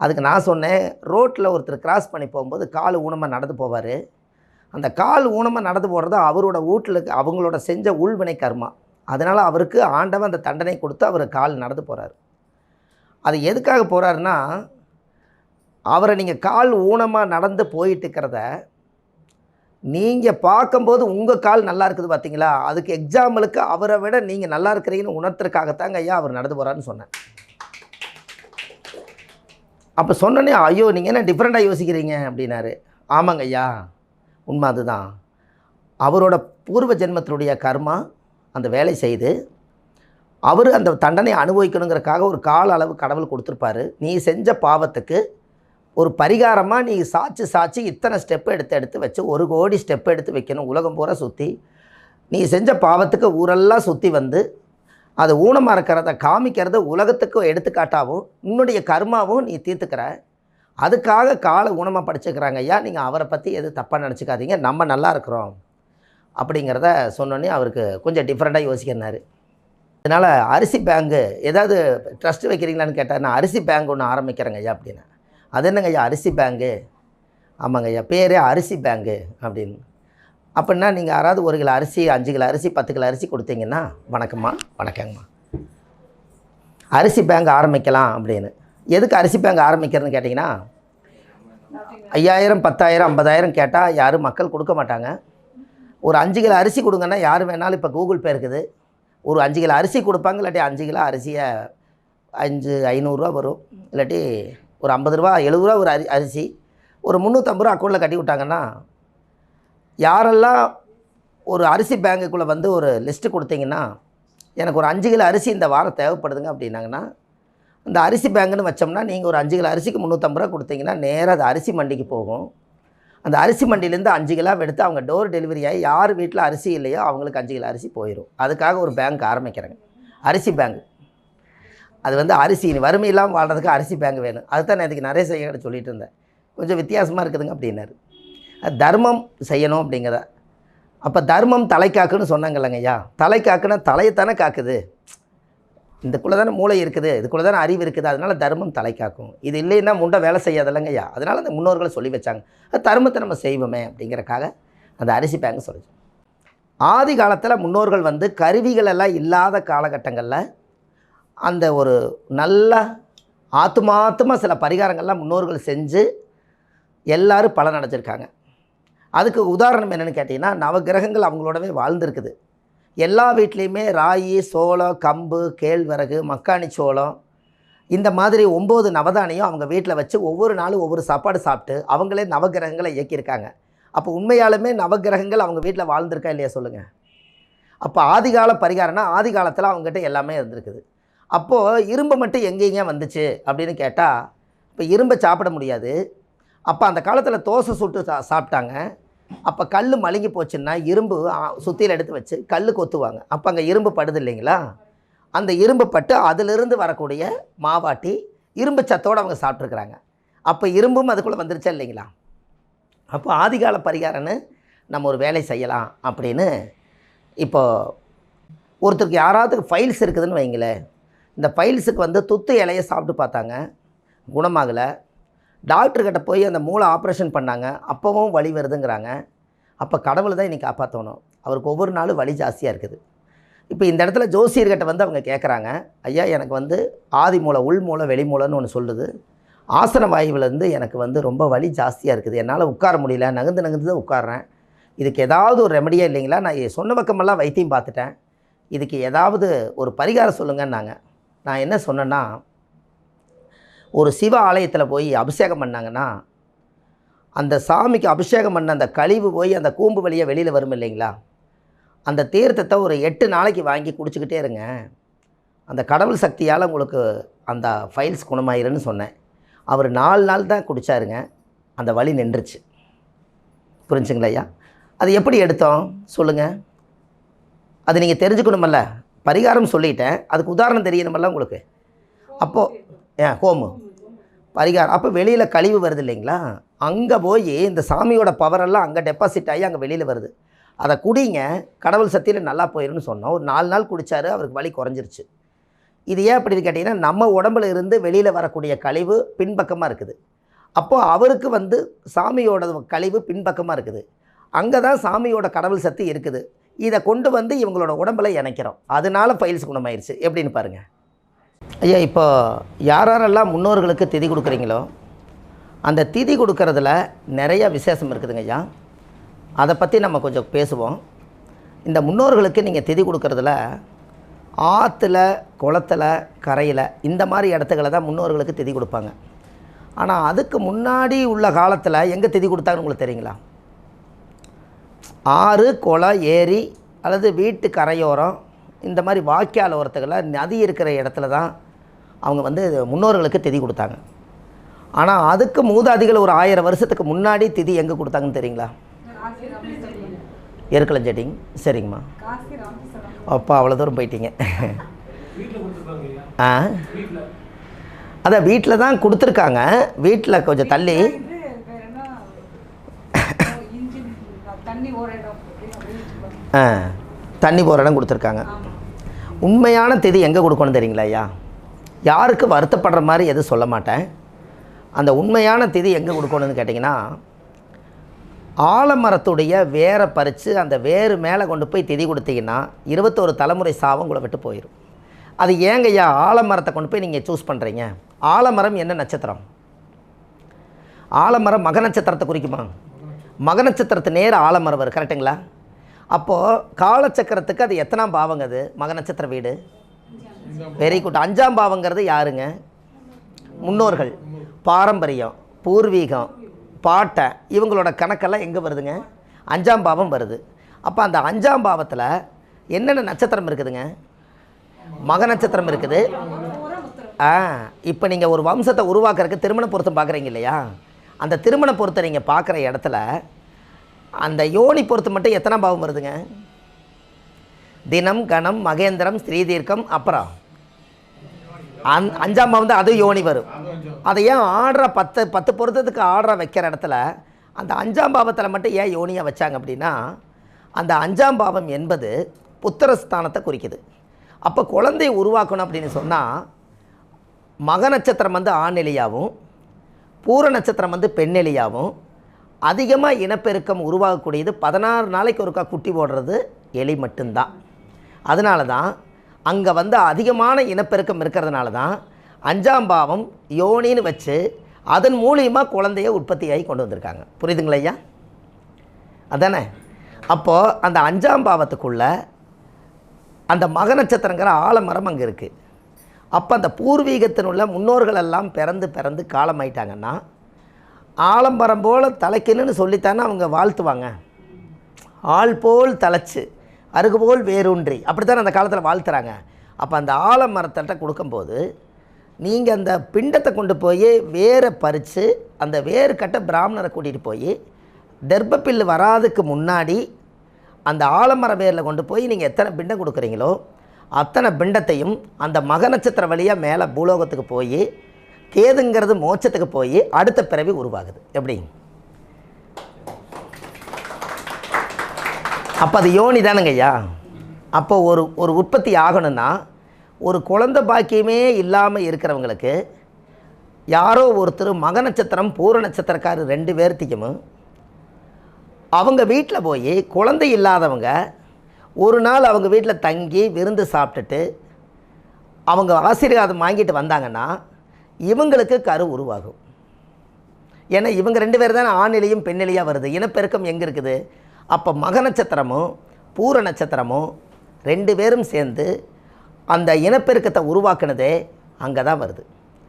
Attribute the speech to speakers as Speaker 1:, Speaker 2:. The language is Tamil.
Speaker 1: அதுக்கு நான் சொன்னேன், ரோட்டில் ஒருத்தர் கிராஸ் பண்ணி போகும்போது கால் ஊனமாக நடந்து போவார். அந்த கால் ஊனமாக நடந்து போகிறது அவரோட வீட்டில் அவங்களோட செஞ்ச உள்வினை கர்மா. அதனால் அவருக்கு ஆண்டவன் அந்த தண்டனை கொடுத்து அவர் கால் நடந்து போகிறார். அது எதுக்காக போகிறாருன்னா, அவரை நீங்கள் கால் ஊனமாக நடந்து போயிட்டு இருக்கிறத நீங்கள் பார்க்கும்போது உங்கள் கால் நல்லா இருக்குது பார்த்தீங்களா, அதுக்கு எக்ஸாம்பிளுக்கு அவரை விட நீங்கள் நல்லா இருக்கிறீங்கன்னு உணர்த்துறதுக்காகத்தாங்க ஐயா அவர் நடந்து போகிறாருன்னு சொன்னேன். அப்போ சொன்னோன்னே, ஐயோ நீங்கள் என்ன டிஃப்ரெண்ட்டாக யோசிக்கிறீங்க அப்படின்னாரு. ஆமாங்க ஐயா, உண்மை அதுதான். அவரோட பூர்வ ஜென்மத்தினுடைய கர்மா அந்த வேலை செய்து அவர் அந்த தண்டனை அனுபவிக்கணுங்கிறதுக்காக ஒரு கால அளவு கடவுள் கொடுத்துருப்பாரு. நீ செஞ்ச பாவத்துக்கு ஒரு பரிகாரமாக நீ சாட்சி இத்தனை ஸ்டெப்பு எடுத்து வச்சு 1 கோடி ஸ்டெப் எடுத்து வைக்கணும், உலகம் பூரா சுற்றி. நீ செஞ்ச பாவத்துக்கு ஊரெல்லாம் சுற்றி வந்து அது ஊனமாக இருக்கிறத காமிக்கிறத உலகத்துக்கு எடுத்துக்காட்டாகவும் உன்னுடைய கர்மாவும் நீ தீர்த்துக்கிற. அதுக்காக காலை ஊனமாக படிச்சுக்கிறாங்க ஐயா, நீங்கள் அவரை பற்றி எதுவும் தப்பாக நினச்சிக்காதீங்க, நம்ம நல்லா இருக்கிறோம் அப்படிங்கிறத சொன்னோன்னே அவருக்கு கொஞ்சம் டிஃப்ரெண்ட்டாக யோசிக்கிறாரு. அதனால் அரிசி பேங்கு ஏதாவது ட்ரஸ்ட்டு வைக்கிறீங்களான்னு கேட்டால், நான் அரிசி பேங்க் ஒன்று ஆரம்பிக்கிறேங்க ஐயா அப்படின்னு. அது என்னங்க ஐயா அரிசி பேங்கு? ஆமாங்க ஐயா, பேரே அரிசி பேங்கு அப்படின்னு. அப்படின்னா நீங்கள் யாராவது 1 கிலோ அரிசி, 5 கிலோ அரிசி, 10 கிலோ அரிசி கொடுத்தீங்கன்னா, வணக்கம்மா, வணக்கங்கம்மா, அரிசி பேங்க் ஆரம்பிக்கலாம் அப்படின்னு. எதுக்கு அரிசி பேங்க் ஆரம்பிக்கிறதுன்னு கேட்டிங்கன்னா, 5000, 10,000, 50,000 கேட்டால் யாரும் மக்கள் கொடுக்க மாட்டாங்க. ஒரு 5 கிலோ அரிசி கொடுங்கன்னா யார் வேணாலும், இப்போ கூகுள் பே இருக்குது, ஒரு 5 கிலோ அரிசி கொடுப்பாங்க. இல்லாட்டி 5 கிலோ அரிசியை 500 வரும், இல்லாட்டி ஒரு 50 ரூபா 70 ரூபா ஒரு அரிசி ஒரு 350 ரூபா அக்கௌண்ட்டில் கட்டி விட்டாங்கன்னா, யாரெல்லாம் ஒரு அரிசி பேங்குக்குள்ளே வந்து ஒரு லிஸ்ட்டு கொடுத்தீங்கன்னா, எனக்கு ஒரு 5 கிலோ அரிசி இந்த வாரம் தேவைப்படுதுங்க அப்படின்னாங்கன்னா, இந்த அரிசி பேங்குன்னு வச்சோம்னா நீங்கள் ஒரு 5 கிலோ அரிசிக்கு 350 ரூபா கொடுத்தீங்கன்னா நேராக அது அரிசி மண்டிக்கு போகும். அந்த அரிசி மண்டியிலேருந்து 5 கிலோ எடுத்து அவங்க டோர் டெலிவரி ஆகி யார் வீட்டில் அரிசி இல்லையோ அவங்களுக்கு 5 கிலோ அரிசி போயிடும். அதுக்காக ஒரு பேங்க் ஆரம்பிக்கிறேங்க, அரிசி பேங்க். அது வந்து அரிசி வறுமை இல்லாமல் வாழ்கிறதுக்கு அரிசி பேங்க் வேணும். அதுதான் நான் இதுக்கு நிறைய செய்ய சொல்லிகிட்டு இருந்தேன். கொஞ்சம் வித்தியாசமாக இருக்குதுங்க அப்படின்னாரு. தர்மம் செய்யணும் அப்படிங்கிறத. அப்போ தர்மம் தலை காக்குன்னு சொன்னாங்கல்லங்க ஐயா, தலை காக்குன்னா தலையைத்தானே காக்குது, இதுக்குள்ளே தானே மூளை இருக்குது, இதுக்குள்ளே தானே அறிவு இருக்குது, அதனால் தர்மம் தலை காக்கும். இது இல்லைன்னா முண்டை வேலை செய்யாதில்லங்க ஐயா. அதனால் அந்த முன்னோர்களை சொல்லி வச்சாங்க, தர்மத்தை நம்ம செய்வோமே அப்படிங்கிறக்காக அந்த அரிசி பேங்க் சொல்லிச்சு. ஆதி காலத்தில் முன்னோர்கள் வந்து கருவிகள் எல்லாம் இல்லாத காலகட்டங்களில் அந்த ஒரு நல்ல ஆத்துமாத்தமாக சில பரிகாரங்கள்லாம் முன்னோர்கள் செஞ்சு எல்லோரும் பலன் அடைஞ்சிருக்காங்க. அதுக்கு உதாரணம் என்னென்னு கேட்டிங்கன்னா, நவகிரகங்கள் அவங்களோடவே வாழ்ந்துருக்குது. எல்லா வீட்லேயுமே ராகி, சோளம், கம்பு, கேழ்வரகு, மக்காணி சோளம், இந்த மாதிரி 9 நவதானியம் அவங்க வீட்டில் வச்சு ஒவ்வொரு நாளும் ஒவ்வொரு சாப்பாடு சாப்பிட்டு அவங்களே நவகிரகங்களை இயக்கியிருக்காங்க. அப்போ உண்மையாலுமே நவகிரகங்கள் அவங்க வீட்டில் வாழ்ந்துருக்கா இல்லையா சொல்லுங்கள். அப்போ ஆதிகால பரிகாரம்னா ஆதி காலத்தில் அவங்ககிட்ட எல்லாமே இருந்திருக்குது. அப்போது இரும்பு மட்டும் எங்கேங்க வந்துச்சு அப்படின்னு கேட்டால், இப்போ இரும்பை சாப்பிட முடியாது. அப்போ அந்த காலத்தில் தோசை சுட்டு சாப்பிட்டாங்க. அப்போ கல் மழுங்கி போச்சுன்னா இரும்பு சுத்தியில் எடுத்து வச்சு கல் கொத்துவாங்க. அப்போ அங்கே இரும்பு படுது இல்லைங்களா, அந்த இரும்பு பட்டு அதிலிருந்து வரக்கூடிய மாவாட்டி இரும்பு சத்தோடு அவங்க சாப்பிட்ருக்குறாங்க. அப்போ இரும்பும் அதுக்குள்ளே வந்துருச்சா இல்லைங்களா. அப்போ ஆதிகால பரிகாரம்னு நம்ம ஒரு வேலை செய்யலாம் அப்படின்னு. இப்போது ஒருத்தருக்கு யாராவது ஃபைல்ஸ் இருக்குதுன்னு வைங்களேன், இந்த ஃபைல்ஸுக்கு வந்து துத்து இலையை சாப்பிட்டு பார்த்தாங்க, குணமாகலை. டாக்டர்கிட்ட போய் அந்த மூளை ஆப்ரேஷன் பண்ணாங்க, அப்போவும் வலி வருதுங்கிறாங்க. அப்போ கடவுள் தான் இன்றைக்கி காப்பாற்றணும், அவருக்கு ஒவ்வொரு நாளும் வலி ஜாஸ்தியாக இருக்குது. இப்போ இந்த இடத்துல ஜோசியர்கிட்ட வந்து அவங்க கேட்குறாங்க, ஐயா எனக்கு வந்து ஆதி மூளை, உள் மூளை, வெளி மூளைன்னு ஒன்று சொல்லுது, ஆசன வாயுவிலேருந்து எனக்கு வந்து ரொம்ப வலி ஜாஸ்தியாக இருக்குது, என்னால் உட்கார முடியல, நகர்ந்து தான் உட்கார்றேன், இதுக்கு ஏதாவது ஒரு ரெமடியா இல்லைங்களா, நான் சொன்ன பக்கமெல்லாம் வைத்தியம் பார்த்துட்டேன், இதுக்கு ஏதாவது ஒரு பரிகாரம் சொல்லுங்கன்னாங்க. நான் என்ன சொன்னேன்னா, ஒரு சிவ ஆலயத்தில் போய் அபிஷேகம் பண்ணாங்கன்னா, அந்த சாமிக்கு அபிஷேகம் பண்ண அந்த கழிவு போய் அந்த கூம்பு வழியாக வெளியில் வரும் இல்லைங்களா, அந்த தீர்த்தத்தை ஒரு 8 நாளைக்கு வாங்கி குடிச்சிக்கிட்டே இருங்க, அந்த கடவுள் சக்தியால் உங்களுக்கு அந்த ஃபைல்ஸ் குணமாயிருன்னு சொன்னேன். அவர் 4 நாள் தான் குடித்தாருங்க, அந்த வலி நின்றுச்சு. புரிஞ்சுங்களா ஐயா? அது எப்படி எடுத்தோம் சொல்லுங்கள், அது நீங்கள் தெரிஞ்சுக்கணுமல்ல. பரிகாரம் சொல்லிட்டேன், அதுக்கு உதாரணம் தெரியணுமல்ல உங்களுக்கு. அப்போது ஹோமு பரிகாரம், அப்போ வெளியில் கழிவு வருது இல்லைங்களா, அங்கே போய் இந்த சாமியோட பவரெல்லாம் அங்கே டெபாசிட் ஆகி அங்கே வெளியில் வருது, அதை குடிங்க, கடவுள் சக்தியில் நல்லா போயிடும்னு சொன்னோம். ஒரு 4 நாள் குடித்தார், அவருக்கு வலி குறைஞ்சிருச்சு. இது ஏன் அப்படி கேட்டிங்கன்னா, நம்ம உடம்புல இருந்து வெளியில் வரக்கூடிய கழிவு பின்பக்கமாக இருக்குது. அப்போது அவருக்கு வந்து சாமியோட கழிவு பின்பக்கமாக இருக்குது. அங்கே தான் சாமியோட கடவுள் சக்தி இருக்குது. இதை கொண்டு வந்து இவங்களோட உடம்பில் இணைக்கிறோம். அதனால ஃபைல்ஸ் குணமாயிருச்சு. எப்படின்னு பாருங்கள் ஐயா. இப்போ யாரெல்லாம் முன்னோர்களுக்கு திதி கொடுக்குறீங்களோ, அந்த திதி கொடுக்கறதுல நிறைய விசேஷம் இருக்குதுங்க ஐயா. அதை பற்றி நம்ம கொஞ்சம் பேசுவோம். இந்த முன்னோர்களுக்கு நீங்கள் திதி கொடுக்கறதுல ஆற்றுல, குளத்தில், கரையில் இந்த மாதிரி இடத்துக்களை தான் முன்னோர்களுக்கு திதி கொடுப்பாங்க. ஆனால் அதுக்கு முன்னாடி உள்ள காலத்தில் எங்கே திதி கொடுத்தாங்கன்னு உங்களுக்கு தெரியுங்களா? ஆறு, குளம், ஏரி அல்லது வீட்டு கரையோரம் இந்த மாதிரி வாய்க்கால் ஓரத்துகளில் நதி இருக்கிற இடத்துல தான் அவங்க வந்து முன்னோர்களுக்கு திதி கொடுத்தாங்க. ஆனால் அதுக்கு மூதாதிகள் ஒரு 1000 வருஷத்துக்கு முன்னாடி திதி எங்கே கொடுத்தாங்கன்னு தெரியுங்களா? எருக்களஞ்செட்டிங்க. சரிங்கம்மா. அப்போ அவ்வளோ தூரம் போயிட்டீங்க. அதான் வீட்டில் தான் கொடுத்துருக்காங்க. வீட்டில் கொஞ்சம் தள்ளி தண்ணி போகிற இடம் கொடுத்துருக்காங்க. உண்மையான திதி எங்கே கொடுக்கணும் தெரியுங்களா ஐயா? யாருக்கு வருத்தப்படுற மாதிரி எதுவும் சொல்ல மாட்டேன். அந்த உண்மையான திதி எங்கே கொடுக்கணும்னு கேட்டிங்கன்னா, ஆலமரத்துடைய வேரை பறித்து அந்த வேறு மேலே கொண்டு போய் திதி கொடுத்தீங்கன்னா 21 தலைமுறை சாபம் உங்களை விட்டு போயிடும். அது ஏங்க ஐயா ஆலமரத்தை கொண்டு போய் நீங்கள் சூஸ் பண்ணுறீங்க? ஆலமரம் என்ன நட்சத்திரம்? ஆலமரம் மக நட்சத்திரத்தை குறிக்குமா? மக நட்சத்திரத்து நேர ஆலமரம் வரும். கரெக்டுங்களா? அப்போது காலச்சக்கரத்துக்கு அது எத்தனாம் பாவங்க? அது மக நட்சத்திர வீடு. Very good. 5ஆம் பாவங்கிறது யாருங்க? முன்னோர்கள், பாரம்பரியம், பூர்வீகம், பாட்டை, இவங்களோட கணக்கெல்லாம் எங்கே வருதுங்க? 5ஆம் பாவம் வருது. அப்போ அந்த 5ஆம் பாவத்தில் என்னென்ன நட்சத்திரம் இருக்குதுங்க? மக நட்சத்திரம் இருக்குது. இப்போ நீங்கள் ஒரு வம்சத்தை உருவாக்குறதுக்கு திருமண பொருத்தம் பார்க்குறீங்க இல்லையா? அந்த திருமண பொருத்தம் நீங்கள் பார்க்குற இடத்துல அந்த யோனி பொருத்தம் மட்டும் எத்தனாம் பாவம் வருதுங்க? தினம், கணம், மகேந்திரம், ஸ்ரீதீர்க்கம், அப்புறம் 5ஆம் பாவம் தான். அது யோனி வரும். அதை ஏன் ஆர்டரை 10 பொருத்தத்துக்கு ஆர்டரை வைக்கிற இடத்துல அந்த 5ஆம் பாவத்தில் மட்டும் ஏன் யோனியாக வச்சாங்க அப்படின்னா, அந்த 5ஆம் பாவம் என்பது புத்திரஸ்தானத்தை குறிக்குது. அப்போ குழந்தையை உருவாக்கணும் அப்படின்னு சொன்னால் மக நட்சத்திரம் வந்து ஆணெலியாகவும் பூர நட்சத்திரம் வந்து பெண்ணெலியாகவும் அதிகமாக இனப்பெருக்கம் உருவாகக்கூடியது 16 நாளைக்கு ஒருக்கா குட்டி போடுறது எலி மட்டும்தான். அதனால தான் அங்கே வந்து அதிகமான இனப்பெருக்கம் இருக்கிறதுனால தான் 5ஆம் பாவம் யோனின்னு வச்சு அதன் மூலியமாக குழந்தைய உற்பத்தியாகி கொண்டு வந்திருக்காங்க. புரியுதுங்களா ஐயா? அதானே? அப்போது அந்த 5ஆம் பாவத்துக்குள்ளே அந்த மக நட்சத்திரங்கிற ஆலமரம் அங்கே இருக்குது. அப்போ அந்த பூர்வீகத்தினுள்ள முன்னோர்கள் எல்லாம் பிறந்து காலமாயிட்டாங்கன்னா ஆலமரம் போல் தலைக்குன்னு சொல்லித்தானே அவங்க வாழ்த்துவாங்க. ஆள் போல் தலைச்சு அருகு போல் வேரூன்றி அப்படித்தானே அந்த காலத்தில் வாழ்த்துறாங்க. அப்போ அந்த ஆலமரத்திட்ட கொடுக்கும்போது நீங்கள் அந்த பிண்டத்தை கொண்டு போய் வேரை பறித்து அந்த வேறு கட்ட பிராமணரை கூட்டிகிட்டு போய் தர்ப்பப்பில்லு வராதுக்கு முன்னாடி அந்த ஆலமர வேரில் கொண்டு போய் நீங்கள் எத்தனை பிண்டம் கொடுக்குறீங்களோ அத்தனை பிண்டத்தையும் அந்த மக நட்சத்திர வழியாக மேலே பூலோகத்துக்கு போய் கேதுங்கிறது மோட்சத்துக்கு போய் அடுத்த பிறவி உருவாகுது. எப்படி? அப்போ அது யோனி தானுங்க ஐயா. அப்போ ஒரு உற்பத்தி ஆகணும்னா ஒரு குழந்தை பாக்கியமே இல்லாமல் இருக்கிறவங்களுக்கு யாரோ ஒருத்தர் மக நட்சத்திரம் பூர நட்சத்திரக்காரர் 2 பேர்த்திக்கும் அவங்க வீட்டில் போய் குழந்தை இல்லாதவங்க ஒரு நாள் அவங்க வீட்டில் தங்கி விருந்து சாப்பிட்டுட்டு அவங்க ஆசீர்வாதம் வாங்கிட்டு வந்தாங்கன்னா இவங்களுக்கு கரு உருவாகும். ஏன்னா இவங்க 2 பேர் தானே ஆணிலையும் பெண்ணிலையாக வருது. இனப்பெருக்கம் எங்கே இருக்குது? அப்போ மக நட்சத்திரமும் பூர நட்சத்திரமும் 2 பேரும் சேர்ந்து அந்த இனப்பெருக்கத்தை உருவாக்குனதே அங்கே தான் வருது.